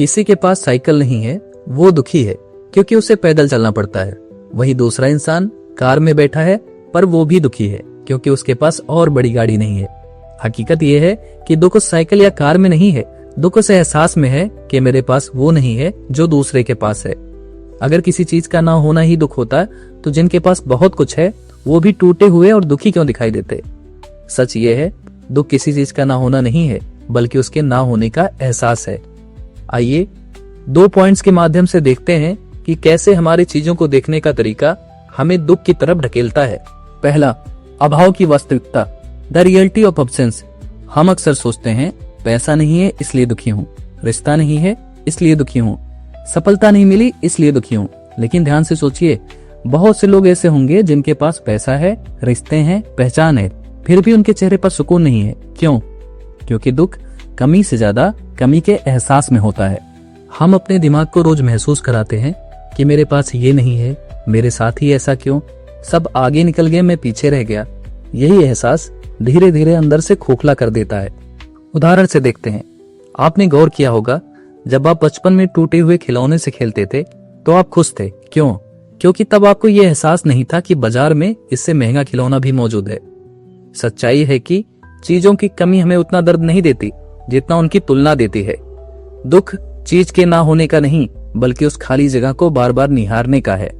किसी के पास साइकिल नहीं है वो दुखी है क्योंकि उसे पैदल चलना पड़ता है। वही दूसरा इंसान कार में बैठा है पर वो भी दुखी है क्योंकि उसके पास और बड़ी गाड़ी नहीं है। हकीकत यह है कि दुख उस साइकिल या कार में नहीं है, दुख उस एहसास में है कि मेरे पास वो नहीं है जो दूसरे के पास है। अगर किसी चीज का ना होना ही दुख होता तो जिनके पास बहुत कुछ है वो भी टूटे हुए और दुखी क्यों दिखाई देते। सच ये है, दुख किसी चीज का ना होना नहीं है बल्कि उसके ना होने का एहसास है। आइए 2 पॉइंट्स के माध्यम से देखते हैं कि कैसे हमारी चीजों को देखने का तरीका हमें दुख की तरफ ढकेलता है। पहला, अभाव की वास्तविकता, द रियलिटी ऑफ एब्सेंस। हम अक्सर सोचते हैं पैसा नहीं है इसलिए दुखी हूँ, रिश्ता नहीं है इसलिए दुखी हूँ, सफलता नहीं मिली इसलिए दुखी हूँ। लेकिन ध्यान से सोचिए, बहुत से लोग ऐसे होंगे जिनके पास पैसा है, रिश्ते हैं, पहचान है, फिर भी उनके चेहरे पर सुकून नहीं है। क्यों? क्योंकि दुख कमी से ज्यादा कमी के एहसास में होता है। हम अपने दिमाग को रोज महसूस कराते हैं कि मेरे पास ये नहीं है, मेरे साथ ही ऐसा क्यों, सब आगे निकल गए, मैं पीछे रह गया। यही एहसास धीरे धीरे अंदर से खोखला कर देता है। उदाहरण से देखते हैं। आपने गौर किया होगा, जब आप बचपन में टूटे हुए खिलौने से खेलते थे तो आप खुश थे। क्यों? क्योंकि तब आपको यह एहसास नहीं था कि बाजार में इससे महंगा खिलौना भी मौजूद है। सच्चाई है कि चीजों की कमी हमें उतना दर्द नहीं देती जितना उनकी तुलना देती है। दुख चीज के ना होने का नहीं बल्कि उस खाली जगह को बार बार निहारने का है।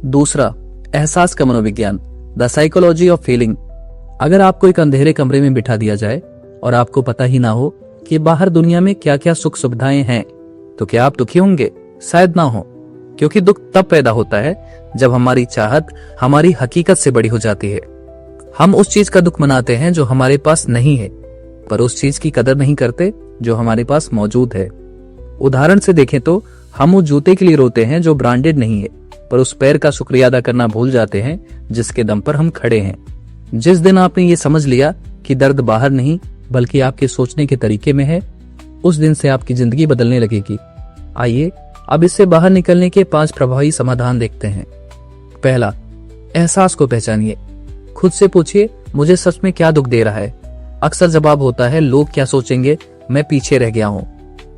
दूसरा, एहसास का मनोविज्ञान, द साइकोलॉजी ऑफ फीलिंग। अगर आपको एक अंधेरे कमरे में बिठा दिया जाए और आपको पता ही ना हो कि बाहर दुनिया में क्या क्या सुख सुविधाएं हैं, तो क्या आप दुखी होंगे? शायद ना हो, क्योंकि दुख तब पैदा होता है जब हमारी चाहत हमारी हकीकत से बड़ी हो जाती है। हम उस चीज का दुख मनाते हैं जो हमारे पास नहीं है, पर उस चीज की कदर नहीं करते जो हमारे पास मौजूद है। उदाहरण से देखें तो हम उस जूते के लिए रोते हैं जो ब्रांडेड नहीं है, पर उस पैर का शुक्रिया अदा करना भूल जाते हैं जिसके दम पर हम खड़े हैं। जिस दिन आपने ये समझ लिया कि दर्द बाहर नहीं बल्कि आपके सोचने के तरीके में है, उस दिन से आपकी जिंदगी बदलने लगेगी। आइए अब इससे बाहर निकलने के 5 प्रभावी समाधान देखते हैं। पहला, एहसास को पहचानिए। खुद से पूछिए, मुझे सच में क्या दुख दे रहा है? अक्सर जवाब होता है, लोग क्या सोचेंगे, मैं पीछे रह गया हूँ।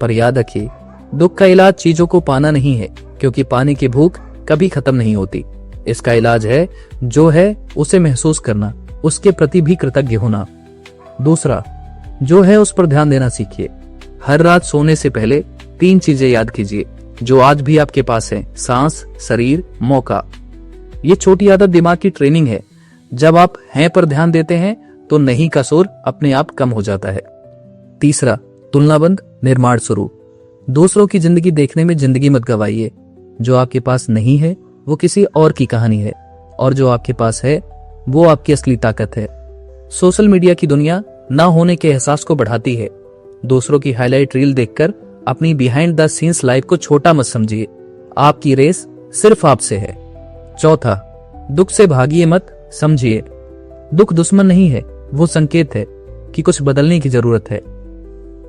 पर याद रखिए, दुख का इलाज चीजों को पाना नहीं है, क्योंकि पाने की भूख कभी खत्म नहीं होती। इसका इलाज है जो है उसे महसूस करना, उसके प्रति भी कृतज्ञ होना। दूसरा, जो है उस पर ध्यान देना सीखिए। हर रात सोने से पहले 3 चीजें याद कीजिए जो आज भी आपके पास है: सांस, शरीर, मौका। ये छोटी आदत दिमाग की ट्रेनिंग है। जब आप हैं पर ध्यान देते हैं तो नहीं का सुर अपने आप कम हो जाता है। तीसरा, तुलनाबंद निर्माण शुरू। दूसरों की जिंदगी देखने में जिंदगी मत गवाइए। जो आपके पास नहीं है वो किसी और की कहानी है, और जो आपके पास है वो आपकी असली ताकत है। सोशल मीडिया की दुनिया ना होने के एहसास को बढ़ाती है। दूसरों की हाईलाइट रील देखकर अपनी बिहाइंड द सीन्स लाइफ को छोटा मत समझिए। आपकी रेस सिर्फ आपसे है। चौथा, दुख से भागिए मत, समझिए। दुख दुश्मन नहीं है, वो संकेत है कि कुछ बदलने की जरूरत है।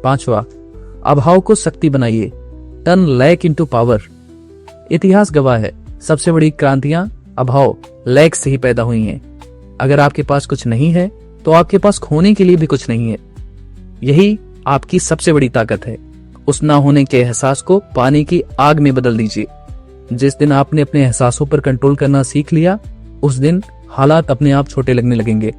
पांचवा, अभाव को शक्ति बनाइए। Turn lack into power. इतिहास गवाह है, सबसे बड़ी क्रांतियां अभाव, लैक से ही पैदा हुई हैं। अगर आपके पास कुछ नहीं है तो आपके पास खोने के लिए भी कुछ नहीं है। यही आपकी सबसे बड़ी ताकत है। उस ना होने के एहसास को पानी की आग में बदल दीजिए। जिस दिन आपने अपने एहसासों पर कंट्रोल करना सीख लिया, उस दिन हालात अपने आप छोटे लगने लगेंगे।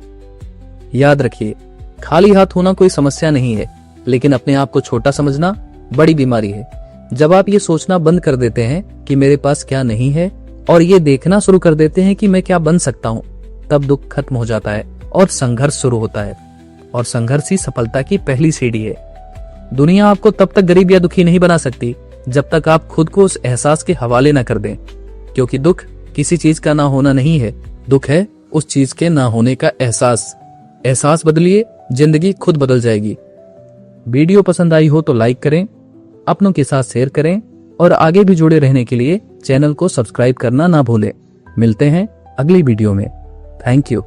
याद रखिए, खाली हाथ होना कोई समस्या नहीं है, लेकिन अपने आप को छोटा समझना बड़ी बीमारी है। जब आप ये सोचना बंद कर देते हैं कि मेरे पास क्या नहीं है और ये देखना शुरू कर देते हैं कि मैं क्या बन सकता हूँ, तब दुख खत्म हो जाता है और संघर्ष शुरू होता है। और संघर्ष ही सफलता की पहली सीढ़ी है। दुनिया आपको तब तक गरीब या दुखी नहीं बना सकती जब तक आप खुद को उस एहसास के हवाले न कर दें, क्योंकि दुख किसी चीज का ना होना नहीं है, दुख है उस चीज के ना होने का एहसास। एहसास बदलिए, जिंदगी खुद बदल जाएगी। वीडियो पसंद आई हो तो लाइक करें, अपनों के साथ शेयर करें और आगे भी जुड़े रहने के लिए चैनल को सब्सक्राइब करना ना भूलें। मिलते हैं अगली वीडियो में। Thank you.